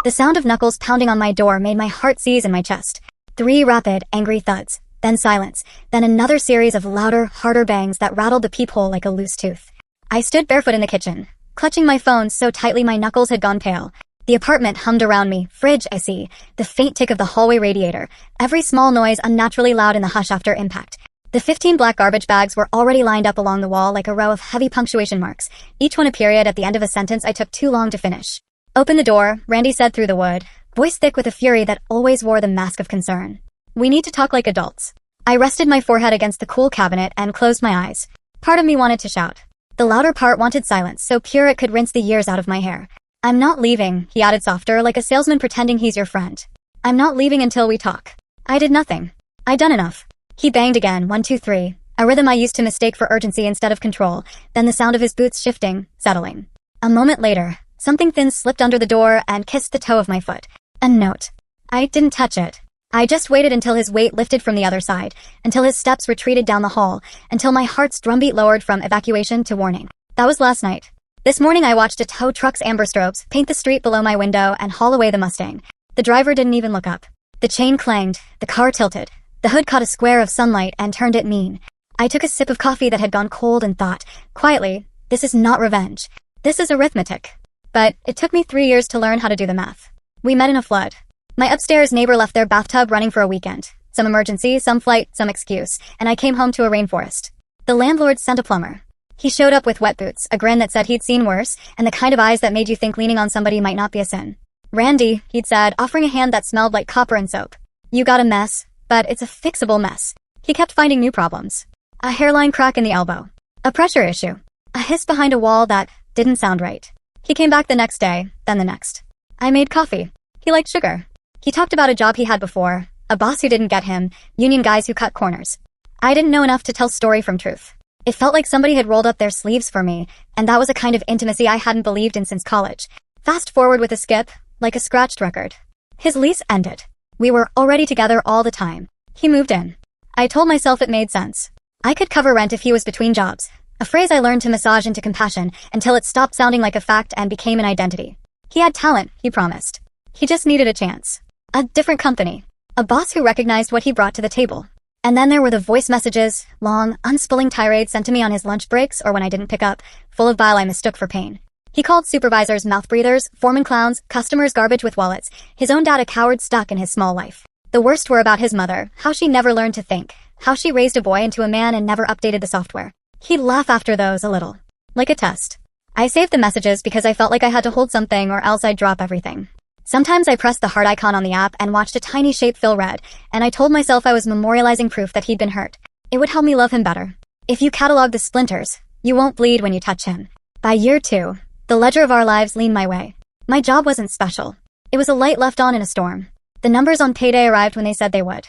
The sound of knuckles pounding on my door made my heart seize in my chest. 3 rapid, angry thuds, then silence, then another series of louder, harder bangs that rattled the peephole like a loose tooth. I stood barefoot in the kitchen, clutching my phone so tightly my knuckles had gone pale. The apartment hummed around me, fridge, I see, the faint tick of the hallway radiator, every small noise unnaturally loud in the hush after impact. The 15 black garbage bags were already lined up along the wall like a row of heavy punctuation marks, each one a period at the end of a sentence I took too long to finish. "Open the door," Randy said through the wood, voice thick with a fury that always wore the mask of concern. "We need to talk like adults." I rested my forehead against the cool cabinet and closed my eyes. Part of me wanted to shout. The louder part wanted silence, so pure it could rinse the years out of my hair. "I'm not leaving," he added softer, like a salesman pretending he's your friend. "I'm not leaving until we talk." I did nothing. I'd done enough. He banged again, 1, 2, 3, a rhythm I used to mistake for urgency instead of control, then the sound of his boots shifting, settling. A moment later, something thin slipped under the door and kissed the toe of my foot. A note. I didn't touch it. I just waited until his weight lifted from the other side, until his steps retreated down the hall, until my heart's drumbeat lowered from evacuation to warning. That was last night. This morning I watched a tow truck's amber strobes paint the street below my window and haul away the Mustang. The driver didn't even look up. The chain clanged, the car tilted. The hood caught a square of sunlight and turned it mean. I took a sip of coffee that had gone cold and thought, quietly, this is not revenge. This is arithmetic. But it took me 3 years to learn how to do the math. We met in a flood. My upstairs neighbor left their bathtub running for a weekend. Some emergency, some flight, some excuse, and I came home to a rainforest. The landlord sent a plumber. He showed up with wet boots, a grin that said he'd seen worse, and the kind of eyes that made you think leaning on somebody might not be a sin. "Randy," he'd said, offering a hand that smelled like copper and soap. "You got a mess, but it's a fixable mess." He kept finding new problems. A hairline crack in the elbow. A pressure issue. A hiss behind a wall that didn't sound right. He came back the next day, then the next. I made coffee. He liked sugar. He talked about a job he had before, a boss who didn't get him, union guys who cut corners. I didn't know enough to tell story from truth. It felt like somebody had rolled up their sleeves for me, and that was a kind of intimacy I hadn't believed in since college. Fast forward with a skip, like a scratched record. His lease ended. We were already together all the time. He moved in. I told myself it made sense. I could cover rent if he was between jobs, a phrase I learned to massage into compassion until it stopped sounding like a fact and became an identity. He had talent, he promised. He just needed a chance. A different company. A boss who recognized what he brought to the table. And then there were the voice messages, long, unspilling tirades sent to me on his lunch breaks or when I didn't pick up, full of bile I mistook for pain. He called supervisors mouth breathers, foreman clowns, customers garbage with wallets, his own dad a coward stuck in his small life. The worst were about his mother, how she never learned to think, how she raised a boy into a man and never updated the software. He'd laugh after those a little. Like a test. I saved the messages because I felt like I had to hold something or else I'd drop everything. Sometimes I pressed the heart icon on the app and watched a tiny shape fill red, and I told myself I was memorializing proof that he'd been hurt. It would help me love him better. If you catalog the splinters, you won't bleed when you touch him. By year 2, the ledger of our lives leaned my way. My job wasn't special. It was a light left on in a storm. The numbers on payday arrived when they said they would.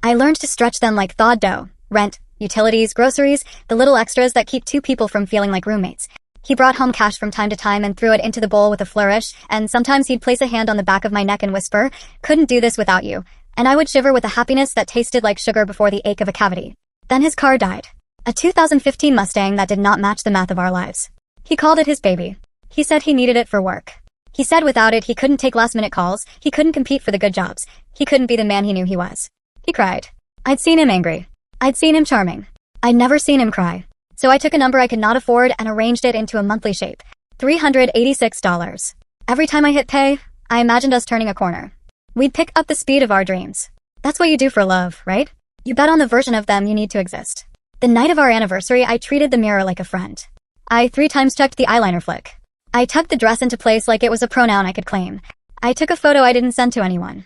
I learned to stretch them like thawed dough. Rent, utilities, groceries, the little extras that keep 2 people from feeling like roommates. He brought home cash from time to time and threw it into the bowl with a flourish, and sometimes he'd place a hand on the back of my neck and whisper, "Couldn't do this without you." And I would shiver with a happiness that tasted like sugar before the ache of a cavity. Then his car died. A 2015 Mustang that did not match the math of our lives. He called it his baby. He said he needed it for work. He said without it he couldn't take last-minute calls, he couldn't compete for the good jobs, he couldn't be the man he knew he was. He cried. I'd seen him angry. I'd seen him charming. I'd never seen him cry. So I took a number I could not afford and arranged it into a monthly shape. $386. Every time I hit pay, I imagined us turning a corner. We'd pick up the speed of our dreams. That's what you do for love, right? You bet on the version of them you need to exist. The night of our anniversary, I treated the mirror like a friend. I 3 times checked the eyeliner flick. I tucked the dress into place like it was a pronoun I could claim. I took a photo I didn't send to anyone.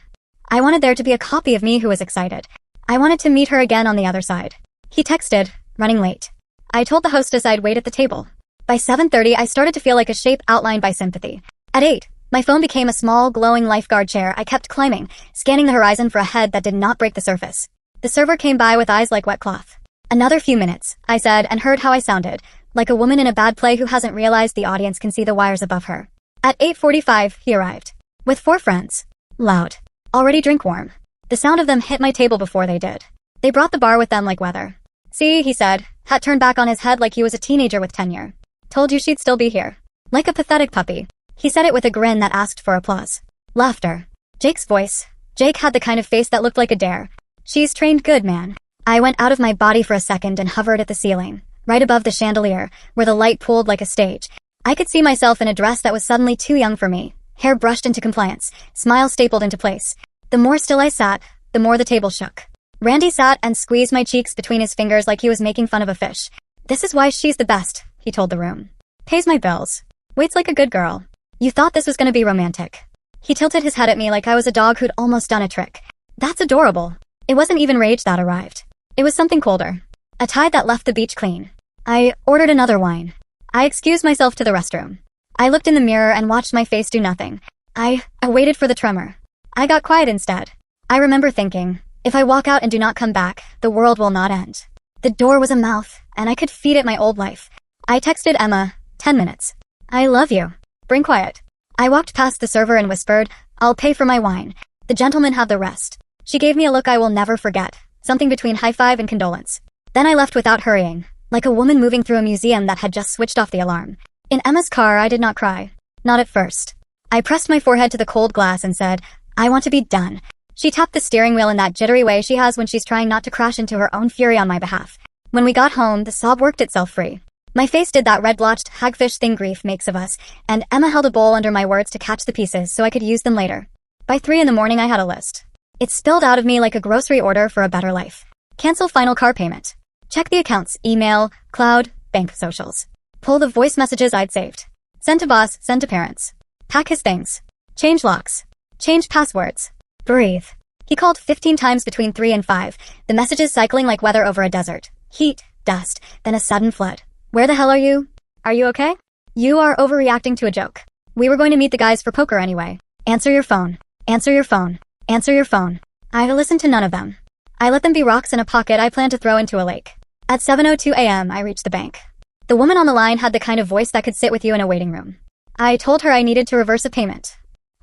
I wanted there to be a copy of me who was excited. I wanted to meet her again on the other side. He texted, running late. I told the hostess I'd wait at the table. By 7:30, I started to feel like a shape outlined by sympathy. At 8, my phone became a small, glowing lifeguard chair I kept climbing, scanning the horizon for a head that did not break the surface. The server came by with eyes like wet cloth. Another few minutes, I said, and heard how I sounded, like a woman in a bad play who hasn't realized the audience can see the wires above her. At 8:45, he arrived. With 4 friends. Loud. Already drink warm. The sound of them hit my table before they did. They brought the bar with them like weather. See, he said, hat turned back on his head like he was a teenager with tenure. Told you she'd still be here. Like a pathetic puppy. He said it with a grin that asked for applause. Laughter. Jake's voice. Jake had the kind of face that looked like a dare. She's trained good, man. I went out of my body for a second and hovered at the ceiling, right above the chandelier, where the light pooled like a stage. I could see myself in a dress that was suddenly too young for me, hair brushed into compliance, smile stapled into place. The more still I sat, the more the table shook. Randy sat and squeezed my cheeks between his fingers like he was making fun of a fish. "This is why she's the best," he told the room. "Pays my bills. Waits like a good girl. You thought this was gonna be romantic." He tilted his head at me like I was a dog who'd almost done a trick. "That's adorable." It wasn't even rage that arrived. It was something colder. A tide that left the beach clean. I ordered another wine. I excused myself to the restroom. I looked in the mirror and watched my face do nothing. I waited for the tremor. I got quiet instead. I remember thinking, if I walk out and do not come back, the world will not end. The door was a mouth, and I could feed it my old life. I texted Emma, 10 minutes. "I love you. Bring quiet." I walked past the server and whispered, "I'll pay for my wine. The gentlemen have the rest." She gave me a look I will never forget, something between high five and condolence. Then I left without hurrying, like a woman moving through a museum that had just switched off the alarm. In Emma's car, I did not cry. Not at first. I pressed my forehead to the cold glass and said, "I want to be done." She tapped the steering wheel in that jittery way she has when she's trying not to crash into her own fury on my behalf. When we got home, the sob worked itself free. My face did that red-blotched hagfish thing grief makes of us, and Emma held a bowl under my words to catch the pieces so I could use them later. By 3 in the morning, I had a list. It spilled out of me like a grocery order for a better life. Cancel final car payment. Check the accounts, email, cloud, bank socials. Pull the voice messages I'd saved. Send to boss, send to parents. Pack his things. Change locks. Change passwords. Breathe. He called 15 times between 3 and 5, the messages cycling like weather over a desert. Heat, dust, then a sudden flood. "Where the hell are you? Are you okay? You are overreacting to a joke. We were going to meet the guys for poker anyway. Answer your phone. Answer your phone. Answer your phone." I listened to none of them. I let them be rocks in a pocket I planned to throw into a lake. At 7:02 a.m., I reached the bank. The woman on the line had the kind of voice that could sit with you in a waiting room. I told her I needed to reverse a payment.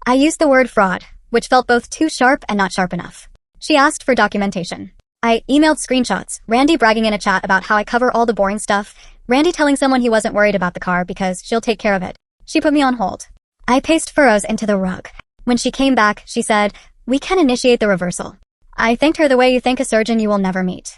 I used the word fraud, which felt both too sharp and not sharp enough. She asked for documentation. I emailed screenshots, Randy bragging in a chat about how I cover all the boring stuff, Randy telling someone he wasn't worried about the car because she'll take care of it. She put me on hold. I paced furrows into the rug. When she came back, she said, "We can initiate the reversal." I thanked her the way you thank a surgeon you will never meet.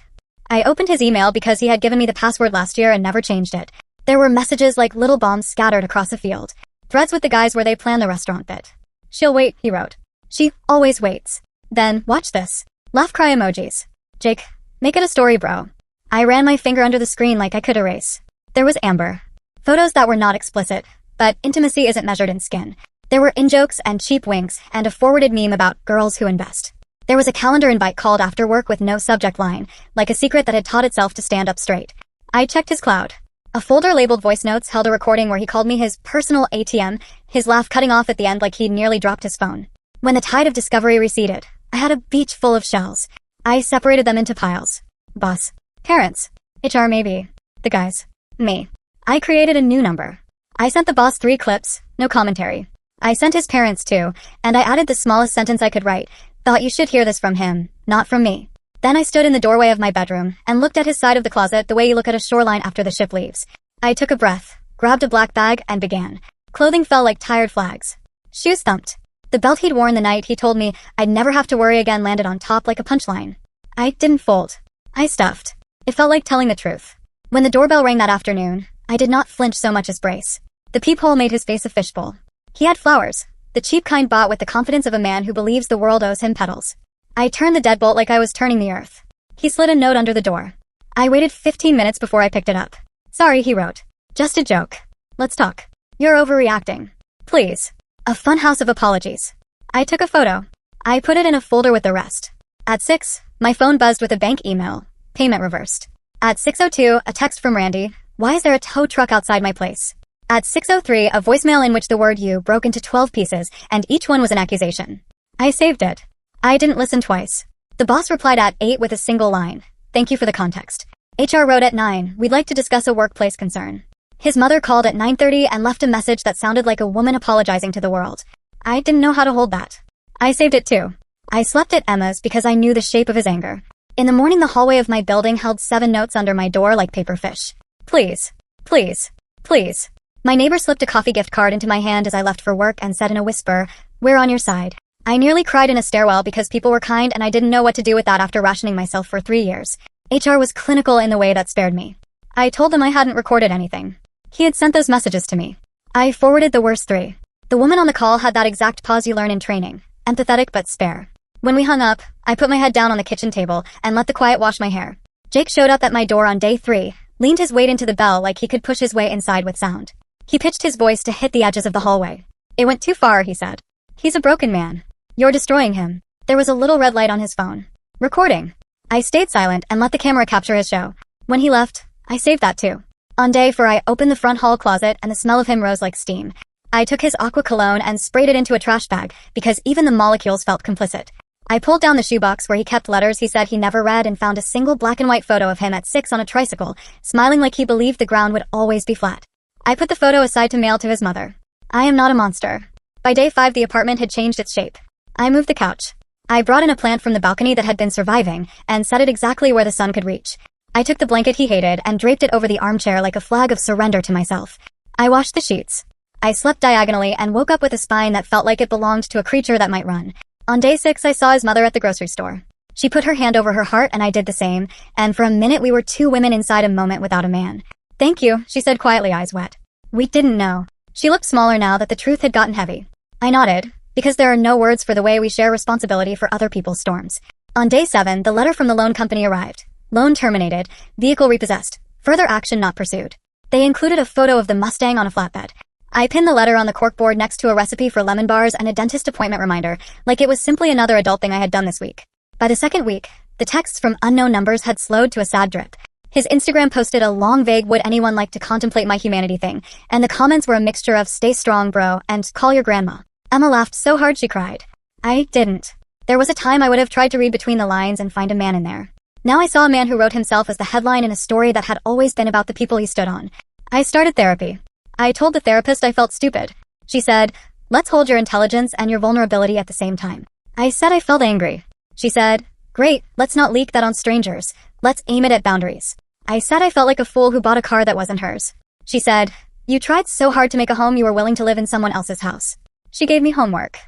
I opened his email because he had given me the password last year and never changed it. There were messages like little bombs scattered across a field. Threads with the guys where they plan the restaurant bit. "She'll wait," he wrote. "She always waits." Then, watch this. Laugh cry emojis. "Jake, make it a story, bro." I ran my finger under the screen like I could erase. There was Amber. Photos that were not explicit, but intimacy isn't measured in skin. There were in-jokes and cheap winks and a forwarded meme about girls who invest. There was a calendar invite called after work with no subject line, like a secret that had taught itself to stand up straight. I checked his cloud. A folder labeled voice notes held a recording where he called me his personal ATM, his laugh cutting off at the end like he'd nearly dropped his phone. When the tide of discovery receded, I had a beach full of shells. I separated them into piles. Boss. Parents. HR maybe. The guys. Me. I created a new number. I sent the boss 3 clips, no commentary. I sent his parents too, and I added the smallest sentence I could write. "Thought you should hear this from him, not from me." Then I stood in the doorway of my bedroom and looked at his side of the closet the way you look at a shoreline after the ship leaves. I took a breath, grabbed a black bag, and began. Clothing fell like tired flags. Shoes thumped. The belt he'd worn the night he told me I'd never have to worry again landed on top like a punchline. I didn't fold. I stuffed. It felt like telling the truth. When the doorbell rang that afternoon, I did not flinch so much as brace. The peephole made his face a fishbowl. He had flowers, the cheap kind bought with the confidence of a man who believes the world owes him petals. I turned the deadbolt like I was turning the earth. He slid a note under the door. I waited 15 minutes before I picked it up. "Sorry," he wrote. "Just a joke. Let's talk. You're overreacting. Please." A funhouse of apologies. I took a photo. I put it in a folder with the rest. At 6, my phone buzzed with a bank email. Payment reversed. At 6:02, a text from Randy. "Why is there a tow truck outside my place?" At 6:03, a voicemail in which the word "you" broke into 12 pieces, and each one was an accusation. I saved it. I didn't listen twice. The boss replied at 8 with a single line. "Thank you for the context." HR wrote at 9, "We'd like to discuss a workplace concern." His mother called at 9:30 and left a message that sounded like a woman apologizing to the world. I didn't know how to hold that. I saved it too. I slept at Emma's because I knew the shape of his anger. In the morning, the hallway of my building held 7 notes under my door like paper fish. Please. Please. Please. My neighbor slipped a coffee gift card into my hand as I left for work and said in a whisper, We're on your side. I nearly cried in a stairwell because people were kind and I didn't know what to do with that after rationing myself for 3 years. HR was clinical in the way that spared me. I told them I hadn't recorded anything. He had sent those messages to me. I forwarded the worst 3. The woman on the call had that exact pause you learn in training. Empathetic but spare. When we hung up, I put my head down on the kitchen table and let the quiet wash my hair. Jake showed up at my door on day 3, leaned his weight into the bell like he could push his way inside with sound. He pitched his voice to hit the edges of the hallway. It went too far, he said. He's a broken man. You're destroying him. There was a little red light on his phone. Recording. I stayed silent and let the camera capture his show. When he left, I saved that too. On day 4, I opened the front hall closet and the smell of him rose like steam. I took his aqua cologne and sprayed it into a trash bag because even the molecules felt complicit. I pulled down the shoebox where he kept letters he said he never read and found a single black and white photo of him at 6 on a tricycle, smiling like he believed the ground would always be flat. I put the photo aside to mail to his mother. I am not a monster. By day 5, the apartment had changed its shape. I moved the couch. I brought in a plant from the balcony that had been surviving and set it exactly where the sun could reach. I took the blanket he hated and draped it over the armchair like a flag of surrender to myself. I washed the sheets. I slept diagonally and woke up with a spine that felt like it belonged to a creature that might run. On day 6, I saw his mother at the grocery store. She put her hand over her heart and I did the same, and for a minute we were 2 women inside a moment without a man. Thank you, she said quietly, eyes wet. We didn't know. She looked smaller now that the truth had gotten heavy. I nodded, because there are no words for the way we share responsibility for other people's storms. On day 7, the letter from the loan company arrived. Loan terminated, vehicle repossessed, further action not pursued. They included a photo of the Mustang on a flatbed. I pinned the letter on the corkboard next to a recipe for lemon bars and a dentist appointment reminder, like it was simply another adult thing I had done this week. By the 2nd week, the texts from unknown numbers had slowed to a sad drip. His Instagram posted a long vague "would anyone like to contemplate my humanity" thing, and the comments were a mixture of "stay strong bro" and "call your grandma." Emma laughed so hard she cried. I didn't. There was a time I would have tried to read between the lines and find a man in there. Now I saw a man who wrote himself as the headline in a story that had always been about the people he stood on. I started therapy. I told the therapist I felt stupid. She said, "Let's hold your intelligence and your vulnerability at the same time." I said I felt angry. She said, "Great, let's not leak that on strangers. Let's aim it at boundaries." I said I felt like a fool who bought a car that wasn't hers. She said, "You tried so hard to make a home you were willing to live in someone else's house." She gave me homework.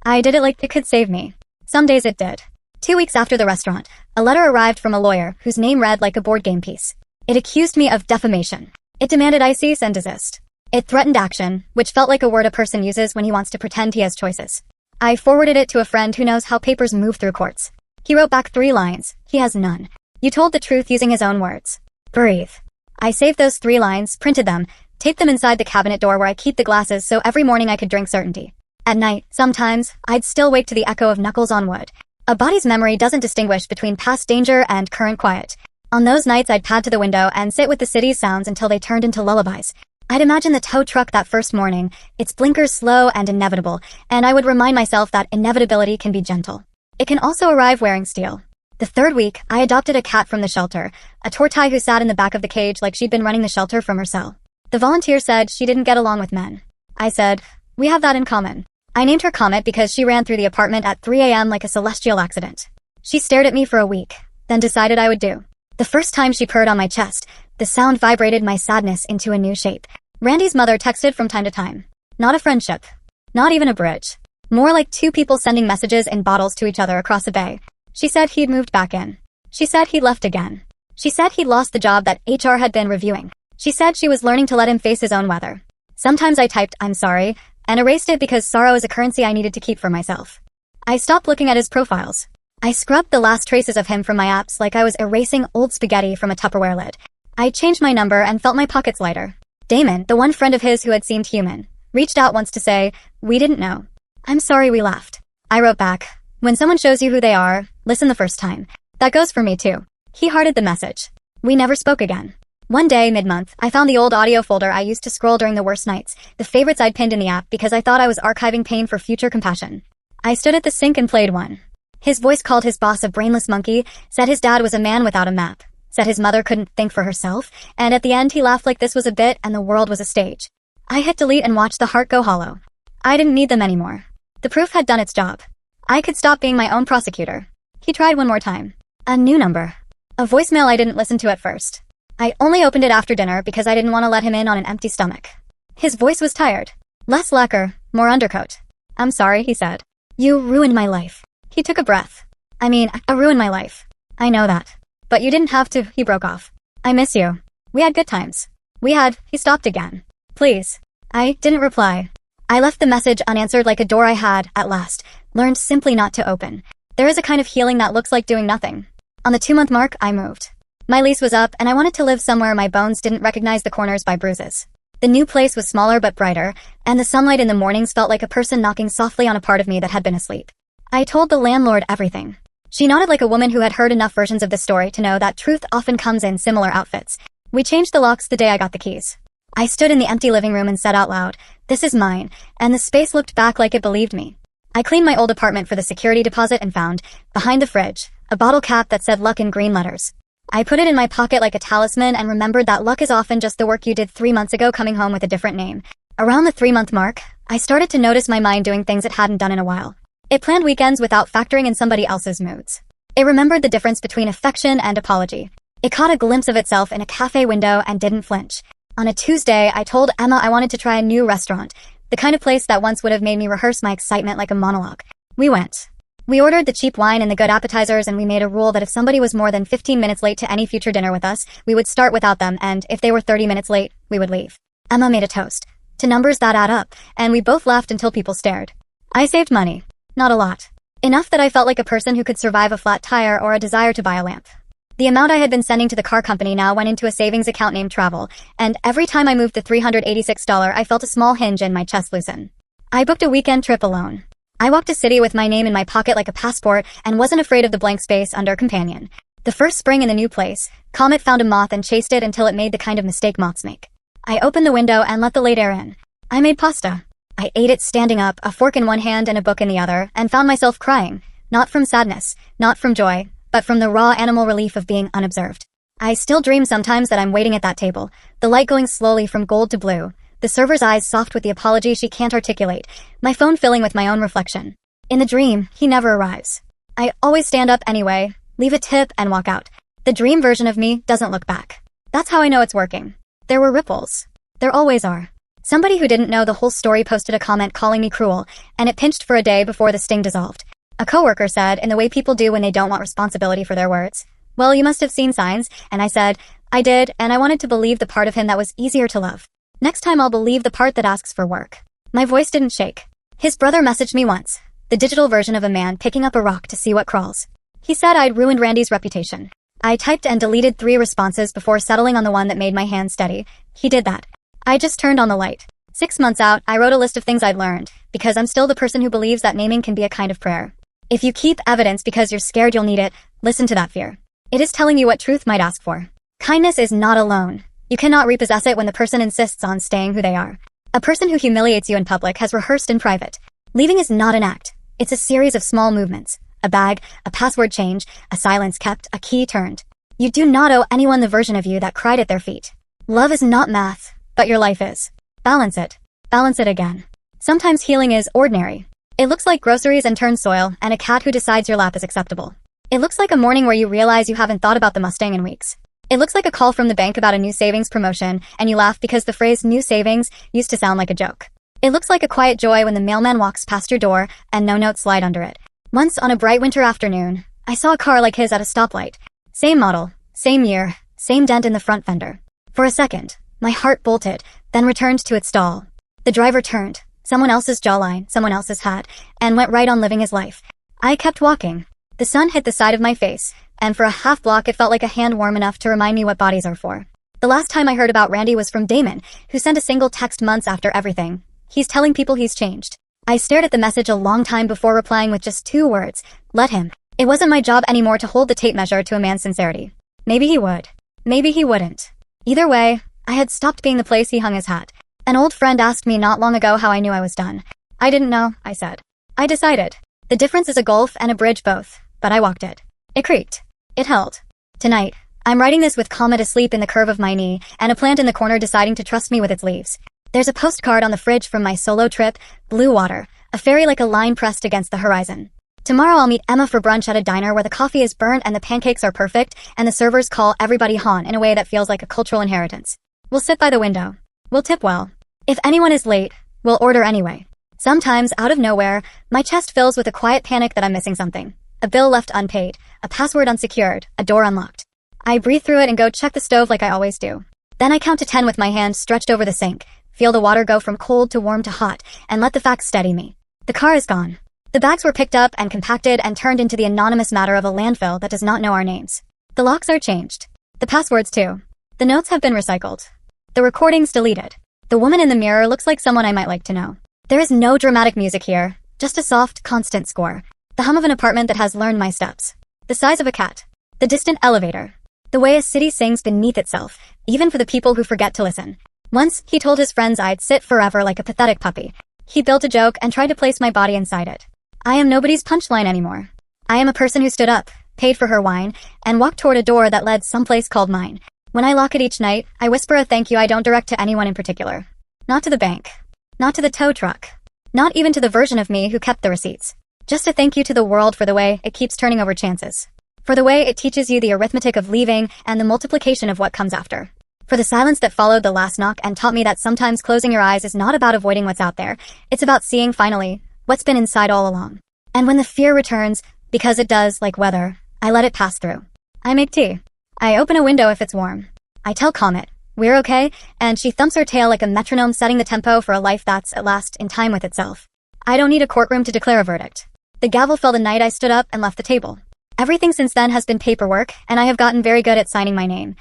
I did it like it could save me. Some days it did. 2 weeks after the restaurant, a letter arrived from a lawyer whose name read like a board game piece. It accused me of defamation. It demanded I cease and desist. It threatened action, which felt like a word a person uses when he wants to pretend he has choices. I forwarded it to a friend who knows how papers move through courts. He wrote back 3 lines. He has none. You told the truth using his own words. Breathe. I saved those 3 lines, printed them, taped them inside the cabinet door where I keep the glasses so every morning I could drink certainty. At night, sometimes, I'd still wake to the echo of knuckles on wood. A body's memory doesn't distinguish between past danger and current quiet. On those nights I'd pad to the window and sit with the city's sounds until they turned into lullabies. I'd imagine the tow truck that first morning, its blinkers slow and inevitable, and I would remind myself that inevitability can be gentle. It can also arrive wearing steel. The 3rd week, I adopted a cat from the shelter, a tortoise who sat in the back of the cage like she'd been running the shelter from her cell. The volunteer said she didn't get along with men. I said, "We have that in common." I named her Comet because she ran through the apartment at 3 a.m. like a celestial accident. She stared at me for a week, then decided I would do. The first time she purred on my chest, the sound vibrated my sadness into a new shape. Randy's mother texted from time to time. Not a friendship. Not even a bridge. More like 2 people sending messages in bottles to each other across a bay. She said he'd moved back in. She said he'd left again. She said he'd lost the job that HR had been reviewing. She said she was learning to let him face his own weather. Sometimes I typed, "I'm sorry," and erased it because sorrow is a currency I needed to keep for myself. I stopped looking at his profiles. I scrubbed the last traces of him from my apps like I was erasing old spaghetti from a Tupperware lid. I changed my number and felt my pockets lighter. Damon, the one friend of his who had seemed human, reached out once to say, "We didn't know. I'm sorry we left." I wrote back, "When someone shows you who they are, listen the first time. That goes for me too." He hearted the message. We never spoke again. One day, mid-month, I found the old audio folder I used to scroll during the worst nights, the favorites I'd pinned in the app because I thought I was archiving pain for future compassion. I stood at the sink and played one. His voice called his boss a brainless monkey, said his dad was a man without a map, said his mother couldn't think for herself, and at the end he laughed like this was a bit and the world was a stage. I hit delete and watched the heart go hollow. I didn't need them anymore. The proof had done its job. I could stop being my own prosecutor. He tried one more time. A new number. A voicemail I didn't listen to at first. I only opened it after dinner because I didn't want to let him in on an empty stomach. His voice was tired. Less lacquer, more undercoat. I'm sorry, he said. You ruined my life. He took a breath. I ruined my life. I know that. But you didn't have to, he broke off. I miss you. We had good times. He stopped again. Please. I didn't reply. I left the message unanswered like a door I had, at last, learned simply not to open. There is a kind of healing that looks like doing nothing. On the 2-month mark, I moved. My lease was up, and I wanted to live somewhere my bones didn't recognize the corners by bruises. The new place was smaller but brighter, and the sunlight in the mornings felt like a person knocking softly on a part of me that had been asleep. I told the landlord everything. She nodded like a woman who had heard enough versions of the story to know that truth often comes in similar outfits. We changed the locks the day I got the keys. I stood in the empty living room and said out loud, "This is mine," and the space looked back like it believed me. I cleaned my old apartment for the security deposit and found, behind the fridge, a bottle cap that said luck in green letters. I put it in my pocket like a talisman and remembered that luck is often just the work you did 3 months ago coming home with a different name. Around the 3-month mark, I started to notice my mind doing things it hadn't done in a while. It planned weekends without factoring in somebody else's moods. It remembered the difference between affection and apology. It caught a glimpse of itself in a cafe window and didn't flinch. On a Tuesday, I told Emma I wanted to try a new restaurant, the kind of place that once would have made me rehearse my excitement like a monologue. We went. We ordered the cheap wine and the good appetizers, and we made a rule that if somebody was more than 15 minutes late to any future dinner with us, we would start without them, and if they were 30 minutes late, we would leave. Emma made a toast. To numbers that add up, and we both laughed until people stared. I saved money. Not a lot. Enough that I felt like a person who could survive a flat tire or a desire to buy a lamp. The amount I had been sending to the car company now went into a savings account named Travel, and every time I moved the $386, I felt a small hinge in my chest loosen. I booked a weekend trip alone. I walked a city with my name in my pocket like a passport and wasn't afraid of the blank space under companion. The first spring in the new place, Comet found a moth and chased it until it made the kind of mistake moths make. I opened the window and let the late air in. I made pasta. I ate it standing up, a fork in one hand and a book in the other, and found myself crying. Not from sadness, not from joy, but from the raw animal relief of being unobserved. I still dream sometimes that I'm waiting at that table, the light going slowly from gold to blue, the server's eyes soft with the apology she can't articulate, my phone filling with my own reflection. In the dream, he never arrives. I always stand up anyway, leave a tip, and walk out. The dream version of me doesn't look back. That's how I know it's working. There were ripples. There always are. Somebody who didn't know the whole story posted a comment calling me cruel, and it pinched for a day before the sting dissolved. A coworker said, in the way people do when they don't want responsibility for their words, "Well, you must have seen signs," and I said, "I did, and I wanted to believe the part of him that was easier to love. Next time I'll believe the part that asks for work." My voice didn't shake. His brother messaged me once, the digital version of a man picking up a rock to see what crawls. He said I'd ruined Randy's reputation. I typed and deleted 3 responses before settling on the one that made my hand steady. He did that. I just turned on the light. 6 months out, I wrote a list of things I'd learned, because I'm still the person who believes that naming can be a kind of prayer. If you keep evidence because you're scared you'll need it, listen to that fear. It is telling you what truth might ask for. Kindness is not alone. You cannot repossess it when the person insists on staying who they are. A person who humiliates you in public has rehearsed in private. Leaving is not an act. It's a series of small movements. A bag, a password change, a silence kept, a key turned. You do not owe anyone the version of you that cried at their feet. Love is not math, but your life is. Balance it. Balance it again. Sometimes healing is ordinary. It looks like groceries and turned soil, and a cat who decides your lap is acceptable. It looks like a morning where you realize you haven't thought about the Mustang in weeks. It looks like a call from the bank about a new savings promotion, and you laugh because the phrase new savings used to sound like a joke. It looks like a quiet joy when the mailman walks past your door and no notes slide under it. Once on a bright winter afternoon, I saw a car like his at a stoplight. Same model, same year, same dent in the front fender. For a second, my heart bolted, then returned to its stall. The driver turned, someone else's jawline, someone else's hat, and went right on living his life. I kept walking. The sun hit the side of my face, and for a half block it felt like a hand warm enough to remind me what bodies are for. The last time I heard about Randy was from Damon, who sent a single text months after everything. He's telling people he's changed. I stared at the message a long time before replying with just 2 words, let him. It wasn't my job anymore to hold the tape measure to a man's sincerity. Maybe he would. Maybe he wouldn't. Either way, I had stopped being the place he hung his hat. An old friend asked me not long ago how I knew I was done. I didn't know, I said. I decided. The difference is a gulf and a bridge both, but I walked it. It creaked. It held. Tonight, I'm writing this with Comet asleep in the curve of my knee and a plant in the corner deciding to trust me with its leaves. There's a postcard on the fridge from my solo trip, blue water, a fairy like a line pressed against the horizon. Tomorrow I'll meet Emma for brunch at a diner where the coffee is burnt and the pancakes are perfect and the servers call everybody Han in a way that feels like a cultural inheritance. We'll sit by the window. We'll tip well. If anyone is late, we'll order anyway. Sometimes, out of nowhere, my chest fills with a quiet panic that I'm missing something. A bill left unpaid, a password unsecured, a door unlocked. I breathe through it and go check the stove like I always do. Then I count to 10 with my hand stretched over the sink, feel the water go from cold to warm to hot, and let the facts steady me. The car is gone. The bags were picked up and compacted and turned into the anonymous matter of a landfill that does not know our names. The locks are changed. The passwords too. The notes have been recycled. The recordings deleted. The woman in the mirror looks like someone I might like to know. There is no dramatic music here, just a soft, constant score. The hum of an apartment that has learned my steps. The size of a cat. The distant elevator. The way a city sings beneath itself, even for the people who forget to listen. Once, he told his friends I'd sit forever like a pathetic puppy. He built a joke and tried to place my body inside it. I am nobody's punchline anymore. I am a person who stood up, paid for her wine, and walked toward a door that led someplace called mine. When I lock it each night, I whisper a thank you I don't direct to anyone in particular. Not to the bank. Not to the tow truck. Not even to the version of me who kept the receipts. Just a thank you to the world for the way it keeps turning over chances. For the way it teaches you the arithmetic of leaving and the multiplication of what comes after. For the silence that followed the last knock and taught me that sometimes closing your eyes is not about avoiding what's out there. It's about seeing, finally, what's been inside all along. And when the fear returns, because it does, like weather, I let it pass through. I make tea. I open a window if it's warm. I tell Comet, we're okay, and she thumps her tail like a metronome setting the tempo for a life that's, at last, in time with itself. I don't need a courtroom to declare a verdict. The gavel fell the night I stood up and left the table. Everything since then has been paperwork, and I have gotten very good at signing my name.